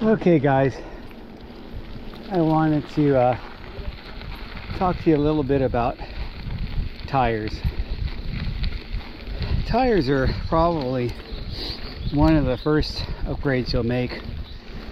Okay guys, I wanted to talk to you a little bit about tires. Tires are probably one of the first upgrades you'll make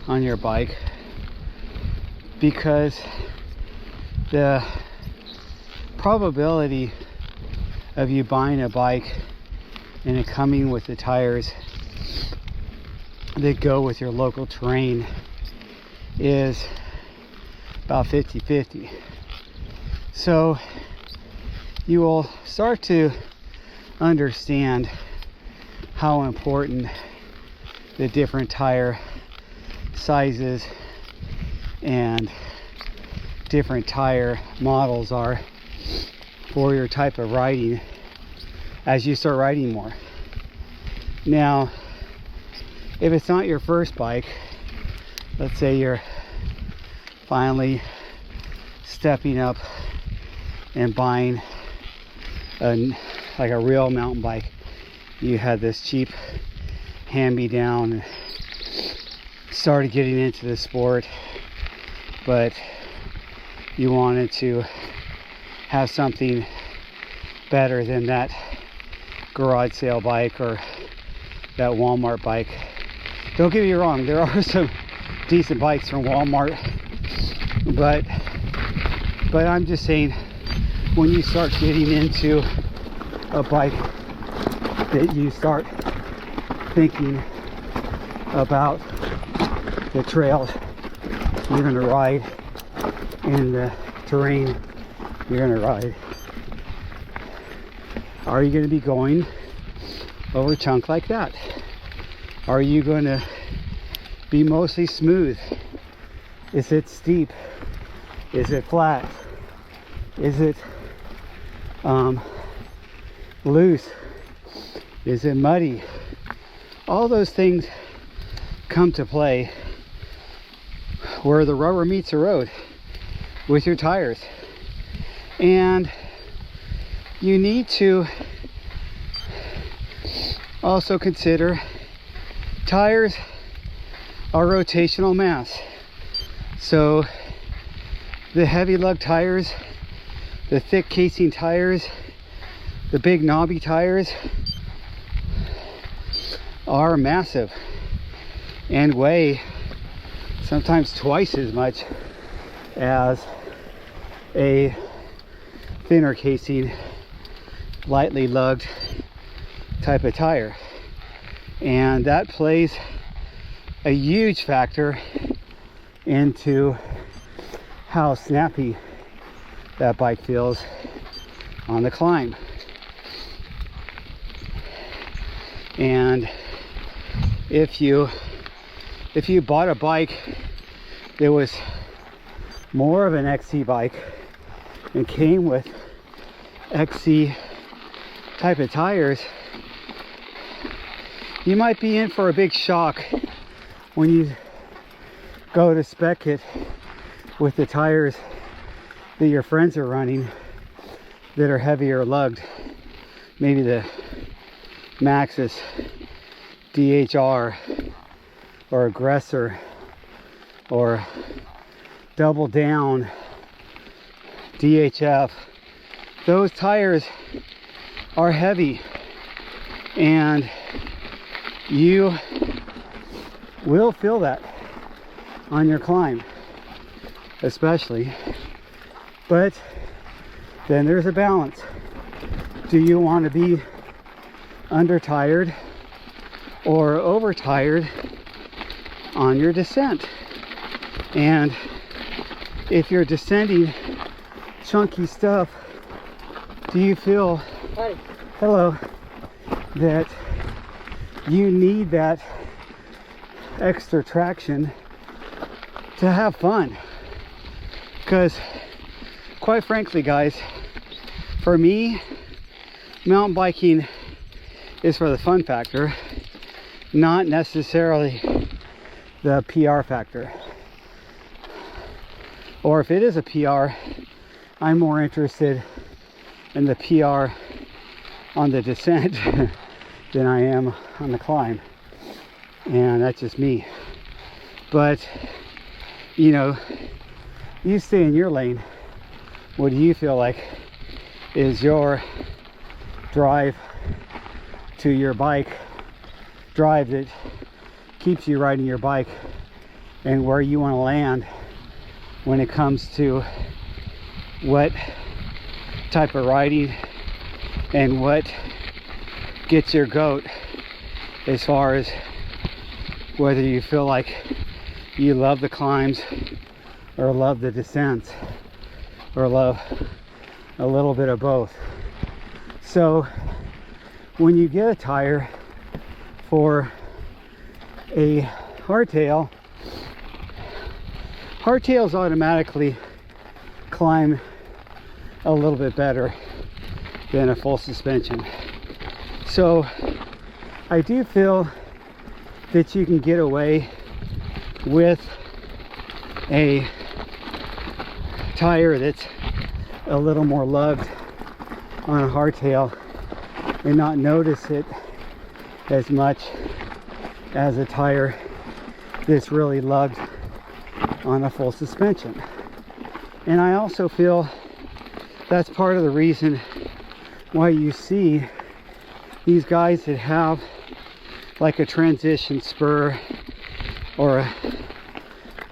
on your bike, because the probability of you buying a bike and it coming with the tires that go with your local terrain is about 50-50. So you will start to understand how important the different tire sizes and different tire models are for your type of riding as you start riding more. Now, if it's not your first bike, let's say you're finally stepping up and buying like a real mountain bike. You had this cheap hand-me-down and started getting into the sport, but you wanted to have something better than that garage sale bike or that Walmart bike. Don't get me wrong, there are some decent bikes from Walmart, but I'm just saying, when you start getting into a bike that you start thinking about the trails you're going to ride and the terrain you're going to ride, are you going to be going over chunk like that? Are you going to be mostly smooth? Is it steep? Is it flat? Is it loose? Is it muddy? All those things come to play where the rubber meets the road with your tires. And you need to also consider tires are rotational mass. So the heavy lug tires, the thick casing tires, the big knobby tires are massive and weigh sometimes twice as much as a thinner casing, lightly lugged type of tire. And that plays a huge factor into how snappy that bike feels on the climb. And if you bought a bike that was more of an XC bike and came with XC type of tires, you might be in for a big shock when you go to spec it with the tires that your friends are running that are heavier lugged. Maybe the Maxxis DHR or Aggressor or Double Down DHF. Those tires are heavy and you will feel that on your climb, especially. But then there's a balance. Do you want to be under tired or over tired on your descent? And if you're descending chunky stuff, do you feel, Hi. hello, that you need that extra traction to have fun? Because quite frankly guys, for me, mountain biking is for the fun factor, not necessarily the PR factor. Or if it is a PR, I'm more interested in the PR on the descent than I am on the climb. And that's just me. But you know, you stay in your lane. What do you feel like is your drive to your bike, drive that keeps you riding your bike, and where you want to land when it comes to what type of riding and what gets your goat, as far as whether you feel like you love the climbs or love the descents or love a little bit of both. So when you get a tire for a hardtail, hardtails automatically climb a little bit better than a full suspension. So I do feel that you can get away with a tire that's a little more lugged on a hardtail and not notice it as much as a tire that's really lugged on a full suspension. And I also feel that's part of the reason why you see these guys that have like a transition spur or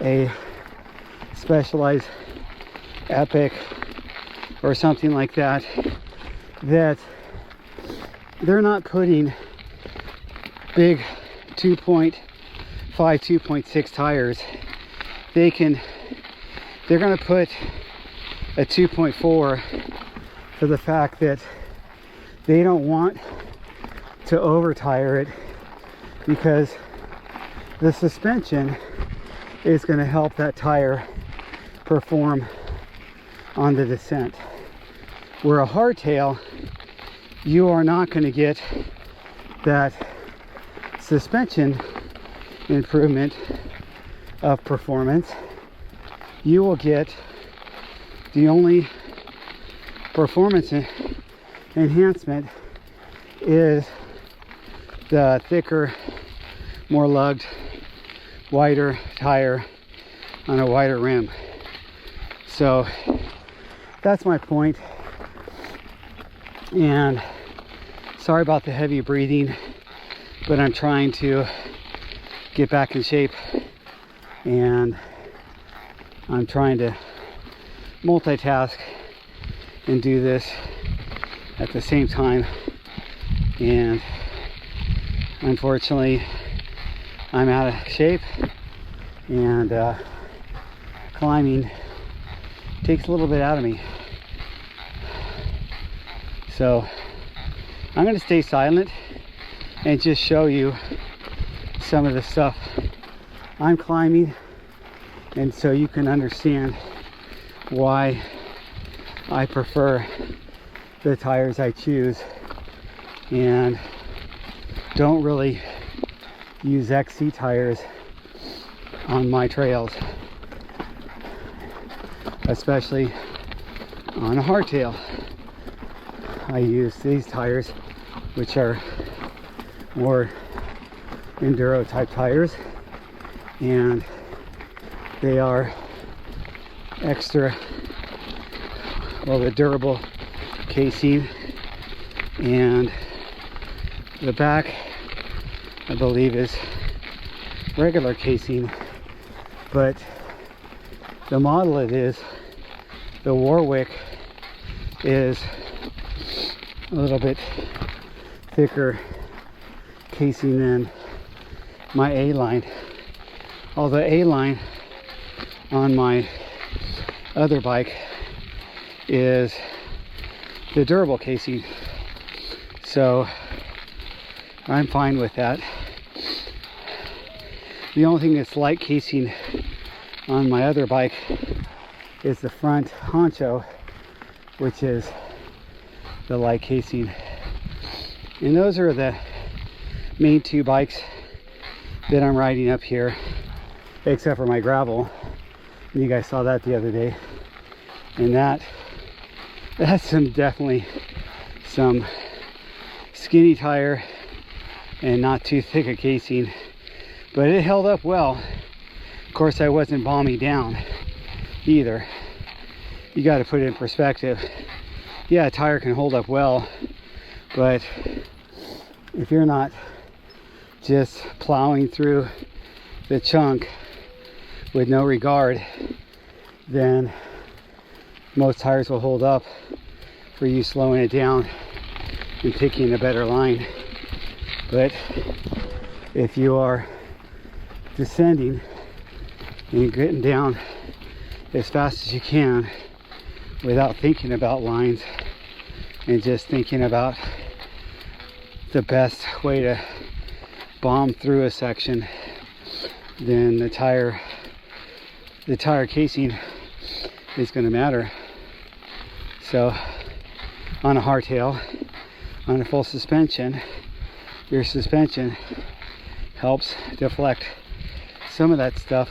a Specialized Epic or something like that, that they're not putting big 2.5, 2.6 tires. They're going to put a 2.4 for the fact that they don't want to over tire it, because the suspension is going to help that tire perform on the descent. Where a hardtail, you are not going to get that suspension improvement of performance. You will get the only performance enhancement is the thicker, more lugged, wider tire on a wider rim. So that's my point. And sorry about the heavy breathing, but I'm trying to get back in shape, and I'm trying to multitask and do this at the same time. And unfortunately, I'm out of shape, and climbing takes a little bit out of me. So I'm going to stay silent and just show you some of the stuff I'm climbing, and so you can understand why I prefer the tires I choose and don't really use XC tires on my trails, especially on a hardtail. I use these tires, which are more enduro type tires, and they are extra, well, the durable casing, and the back, I believe, is regular casing, but the model it is, the Warwick, is a little bit thicker casing than my A-line. Although A-line on my other bike is the durable casing, so I'm fine with that. The only thing that's light casing on my other bike is the front honcho, which is the light casing. And those are the main two bikes that I'm riding up here, except for my gravel. You guys saw that the other day, and that's definitely some skinny tire and not too thick a casing, but it held up well Of course, I wasn't bombing down either. You got to put it in perspective. Yeah, a tire can hold up well, but if you're not just plowing through the chunk with no regard, then most tires will hold up for you slowing it down and picking a better line. But if you are descending and getting down as fast as you can without thinking about lines and just thinking about the best way to bomb through a section, then the tire casing is going to matter. So on a hardtail, on a full suspension, your suspension helps deflect some of that stuff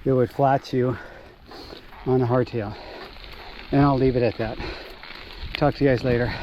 that would flat you on a hardtail. And I'll leave it at that. Talk to you guys later.